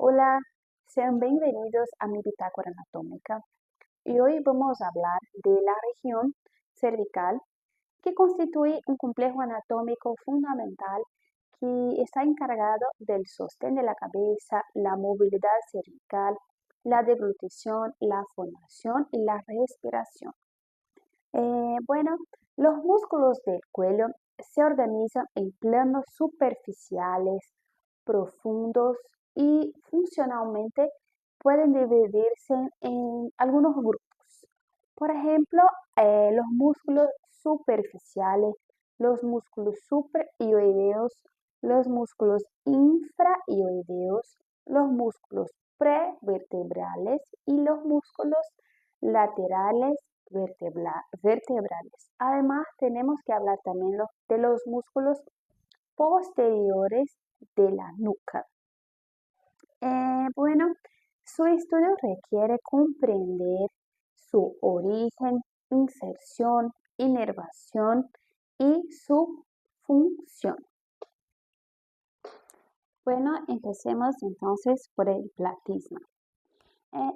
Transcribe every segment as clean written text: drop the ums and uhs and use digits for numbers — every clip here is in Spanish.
Hola, sean bienvenidos a mi bitácora anatómica. Y hoy vamos a hablar de la región cervical, que constituye un complejo anatómico fundamental que está encargado del sostén de la cabeza, la movilidad cervical, la deglutición, la formación y la respiración. Bueno, los músculos del cuello se organizan en planos superficiales, profundos y funcionalmente pueden dividirse en algunos grupos. Por ejemplo, los músculos superficiales, los músculos supraioideos, los músculos infraioideos, los músculos prevertebrales y los músculos laterales vertebrales. Además, tenemos que hablar también de los músculos posteriores de la nuca. Bueno, su estudio requiere comprender su origen, inserción, inervación y su función. Bueno, empecemos entonces por el platisma.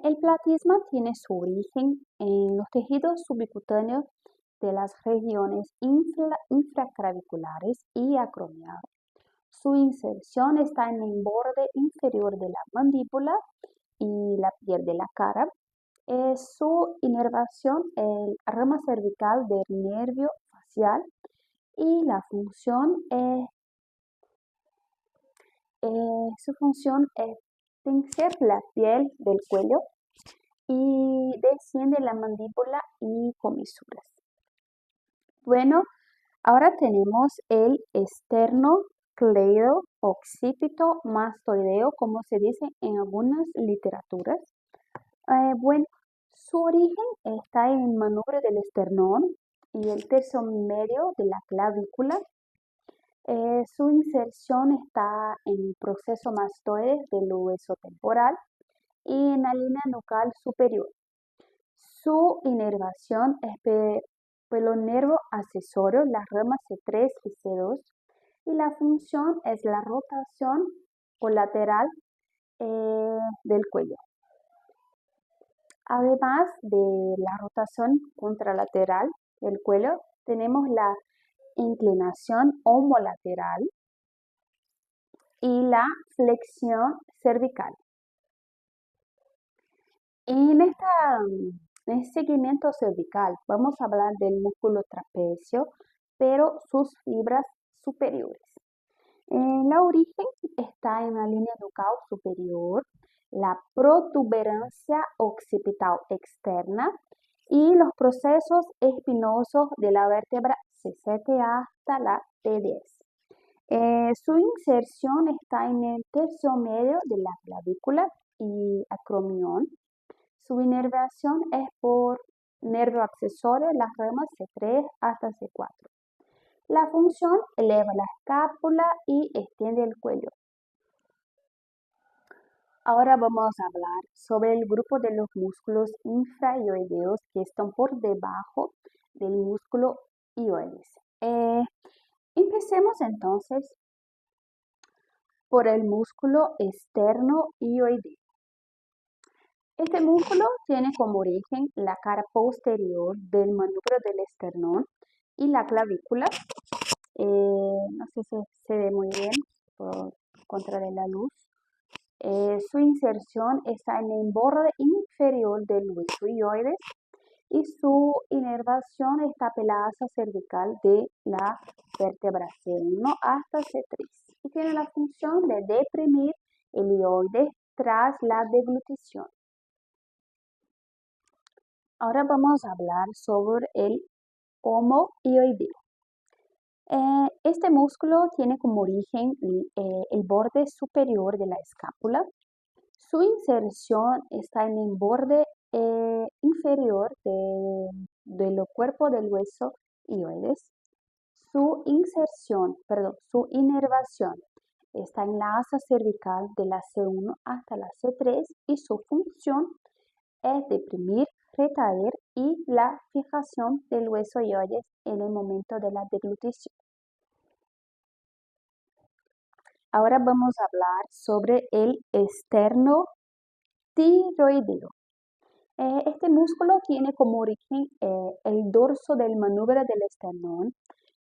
El platisma tiene su origen en los tejidos subcutáneos de las regiones infraclaviculares y acromial. Su inserción está en el borde inferior de la mandíbula y la piel de la cara. Su inervación el rama cervical del nervio facial y la función su función es tensar la piel del cuello y desciende la mandíbula y comisuras. Bueno, ahora tenemos el esternocleido-occipito mastoideo, como se dice en algunas literaturas. Bueno, su origen está en el manubrio del esternón y el tercio medio de la clavícula. Su inserción está en el proceso mastoide del hueso temporal y en la línea nucal superior. Su inervación es por el nervio accesorio, las ramas C3 y C2, y la función es la rotación colateral del cuello. Además de la rotación contralateral del cuello, tenemos la inclinación homolateral y la flexión cervical. En este seguimiento cervical vamos a hablar del músculo trapecio, pero sus fibras superiores. La origen está en la línea nucal superior, la protuberancia occipital externa y los procesos espinosos de la vértebra C7 hasta la T10. Su inserción está en el tercio medio de la clavícula y acromion. Su inervación es por nervio accesorio, las ramas C3 hasta C4. La función eleva la escápula y extiende el cuello. Ahora vamos a hablar sobre el grupo de los músculos infraioideos que están por debajo del músculo ioides. Empecemos entonces por el músculo esternoioideo. Este músculo tiene como origen la cara posterior del manubrio del esternón y la clavícula. No sé si se ve muy bien por contra de la luz. Su inserción está en el borde inferior del hueso ioides y su inervación está por la asa cervical de la vértebra C1 hasta C3 y tiene la función de deprimir el ioides tras la deglutición. Ahora vamos a hablar sobre el omoioideo. Este músculo tiene como origen el borde superior de la escápula. Su inserción está en el borde inferior del cuerpo del hueso ioides. Su inervación está en la asa cervical de la C1 hasta la C3 y su función es deprimir, retraer y la fijación del hueso ioides en el momento de la deglutición. Ahora vamos a hablar sobre el esternotiroideo. Este músculo tiene como origen el dorso del manubrio del esternón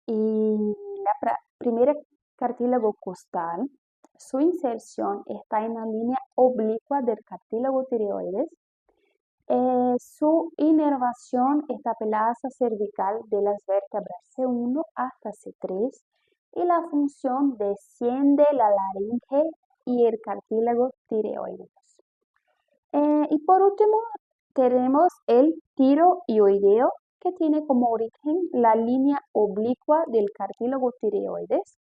y la primera cartílago costal. Su inserción está en la línea oblicua del cartílago tireoides. Su inervación está en la asa cervical de las vértebras C1 hasta C3 y la función desciende la laringe y el cartílago tireoides. Y por último, tenemos el tiroideo, que tiene como origen la línea oblicua del cartílago tireoides.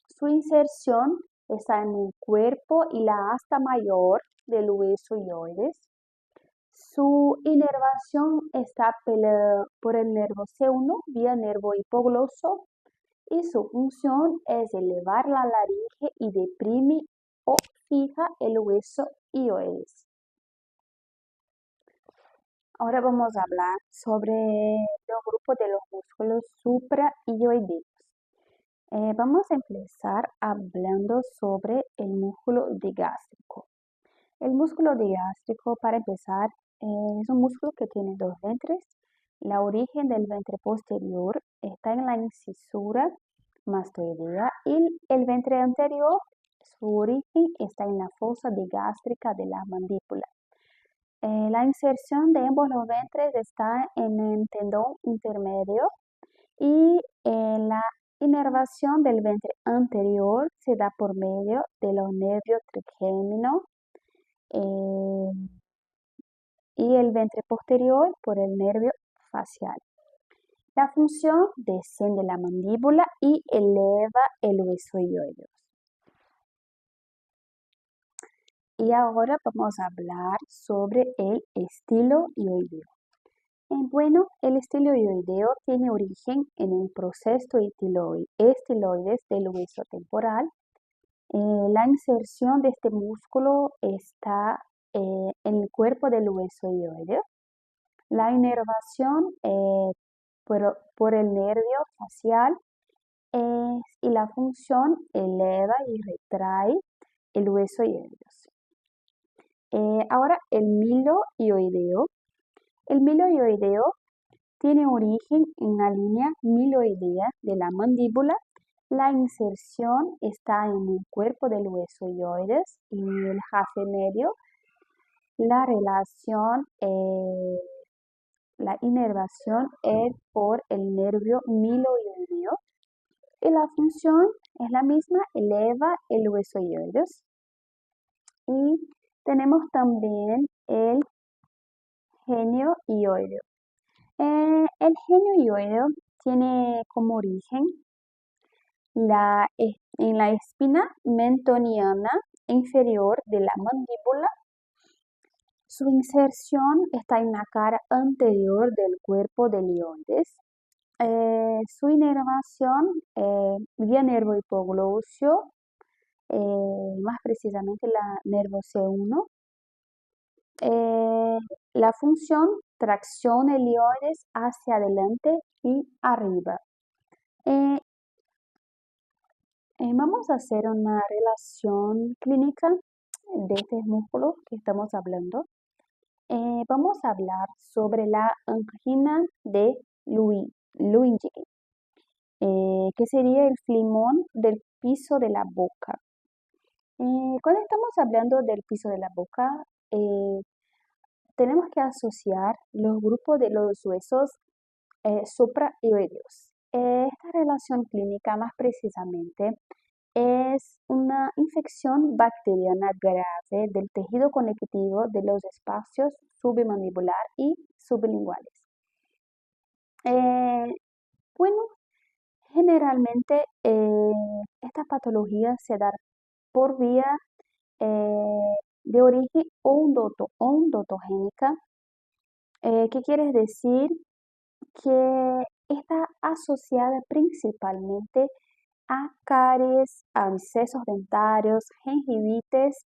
Su inserción está en el cuerpo y la asta mayor del hueso ioides. Su inervación está por el nervio C1 vía nervio hipogloso y su función es elevar la laringe y deprime o fija el hueso ioides. Ahora vamos a hablar sobre los grupos de los músculos supraioideos. Vamos a empezar hablando sobre el músculo digástrico. El músculo digástrico, para empezar, es un músculo que tiene dos ventres. La origen del ventre posterior está en la incisura mastoidea y el ventre anterior, su origen está en la fosa digástrica de la mandíbula. La inserción de ambos los ventres está en el tendón intermedio y la inervación del ventre anterior se da por medio de los nervios trigémino y el ventre posterior por el nervio facial. La función desciende la mandíbula y eleva el hueso ioideo. Y ahora vamos a hablar sobre el estiloioideo. Bueno, el estiloioideo tiene origen en el proceso estiloides del hueso temporal. La inserción de este músculo está en el cuerpo del hueso ioideo. La inervación por el nervio facial y la función eleva y retrae el hueso ioideo. Ahora el miloioideo. El miloioideo tiene origen en la línea miloidea de la mandíbula. La inserción está en el cuerpo del hueso ioides y el jafe medio. La relación, la inervación es por el nervio miloioideo y la función es la misma, eleva el hueso ioides. Y tenemos también el genioioideo. El genioioideo tiene como origen en la espina mentoniana inferior de la mandíbula. Su inserción está en la cara anterior del cuerpo del ioides. Su inervación vía nervio hipoglosio, más precisamente la nervio C1. La función tracciona el ioides hacia adelante y arriba. Vamos a hacer una relación clínica de este músculo que estamos hablando. Vamos a hablar sobre la angina de Luigi, que sería el flimón del piso de la boca. Cuando estamos hablando del piso de la boca, tenemos que asociar los grupos de los huesos supraioideos. Esta relación clínica más precisamente es una infección bacteriana grave del tejido conectivo de los espacios submandibular y sublinguales. Bueno, generalmente esta patología se da por vía de origen odontogénica, que quiere decir que está asociada principalmente a caries, abscesos dentarios, gingivitis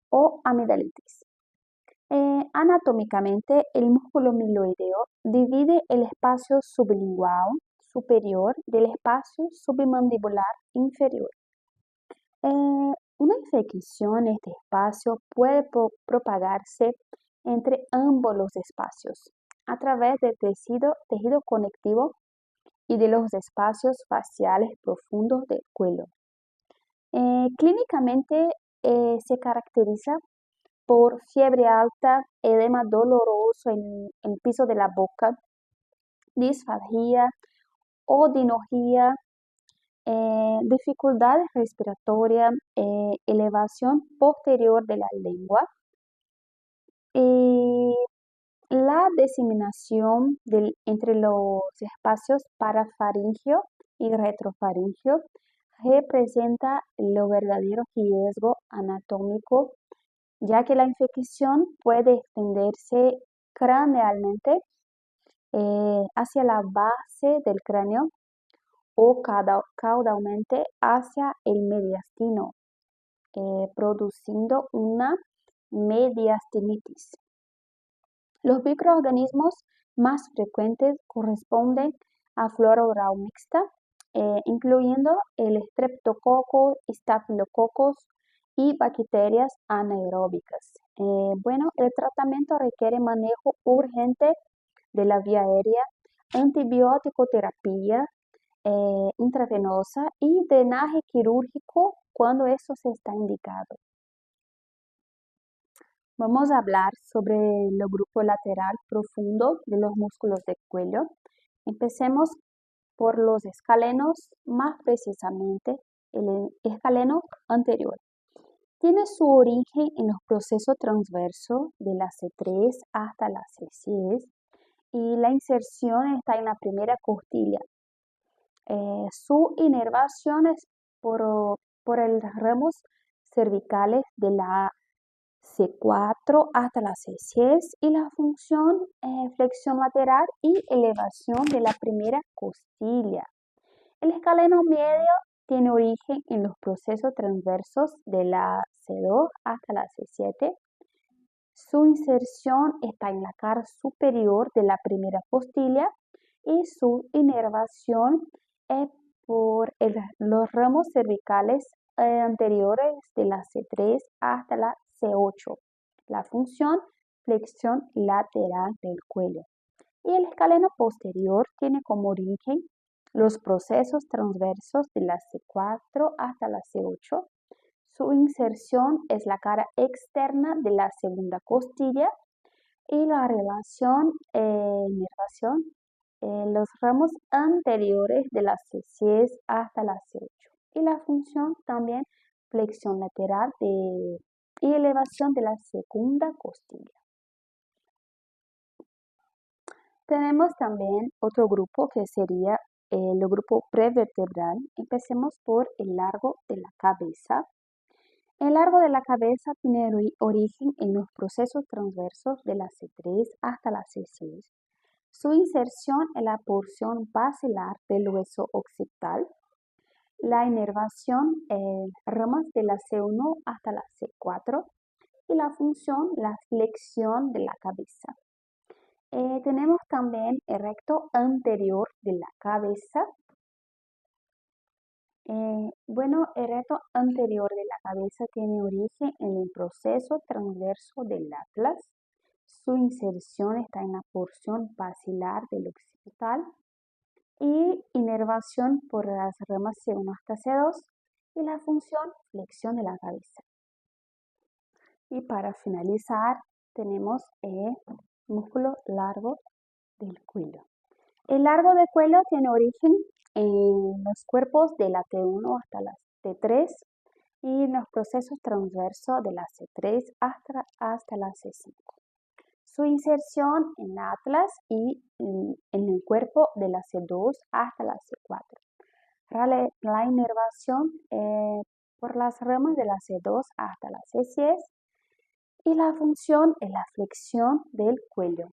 o amigdalitis. Anatómicamente, el músculo miloideo divide el espacio sublingual superior del espacio submandibular inferior. Una infección en este espacio puede propagarse entre ambos los espacios a través del tejido conectivo y de los espacios faciales profundos del cuello. Clínicamente se caracteriza por fiebre alta, edema doloroso en el piso de la boca, disfagia, odinogia, dificultades respiratorias, elevación posterior de la lengua y la diseminación entre los espacios parafaringio y retrofaringio representa lo verdadero riesgo anatómico, ya que la infección puede extenderse cranealmente hacia la base del cráneo o caudalmente hacia el mediastino, produciendo una mediastinitis. Los microorganismos más frecuentes corresponden a flora oral mixta, incluyendo el Streptococcus, Staphylococcus y bacterias anaeróbicas. El tratamiento requiere manejo urgente de la vía aérea, antibiótico terapia intravenosa y drenaje quirúrgico cuando eso se está indicado. Vamos a hablar sobre el grupo lateral profundo de los músculos del cuello. Empecemos por los escalenos, más precisamente el escaleno anterior. Tiene su origen en los procesos transversos de la C3 hasta la C6 y la inserción está en la primera costilla. Su inervación es por los ramos cervicales de la C4 hasta la C6 y la función flexión lateral y elevación de la primera costilla. El escaleno medio tiene origen en los procesos transversos de la C2 hasta la C7. Su inserción está en la cara superior de la primera costilla y su inervación es por los ramos cervicales anteriores de la C3 hasta la C8. La función flexión lateral del cuello. Y el escaleno posterior tiene como origen los procesos transversos de la C4 hasta la C8. Su inserción es la cara externa de la segunda costilla y la relación inervación los ramos anteriores de la C6 hasta la C8 y la función también flexión lateral y elevación de la segunda costilla. Tenemos también otro grupo que sería el grupo prevertebral. Empecemos por el largo de la cabeza. El largo de la cabeza tiene origen en los procesos transversos de la C3 hasta la C6. Su inserción en la porción basilar del hueso occipital, la inervación en ramas de la C1 hasta la C4 y la función, la flexión de la cabeza. Tenemos también el recto anterior de la cabeza. El recto anterior de la cabeza tiene origen en el proceso transverso del atlas. Su inserción está en la porción basilar del occipital y inervación por las ramas C1 hasta C2 y la función flexión de la cabeza. Y para finalizar tenemos el músculo largo del cuello. El largo del cuello tiene origen en los cuerpos de la T1 hasta la T3 y en los procesos transversos de la C3 hasta la C5. Su inserción en la atlas y en el cuerpo de la C2 hasta la C4. La inervación por las ramas de la C2 hasta la C6 y la función es la flexión del cuello.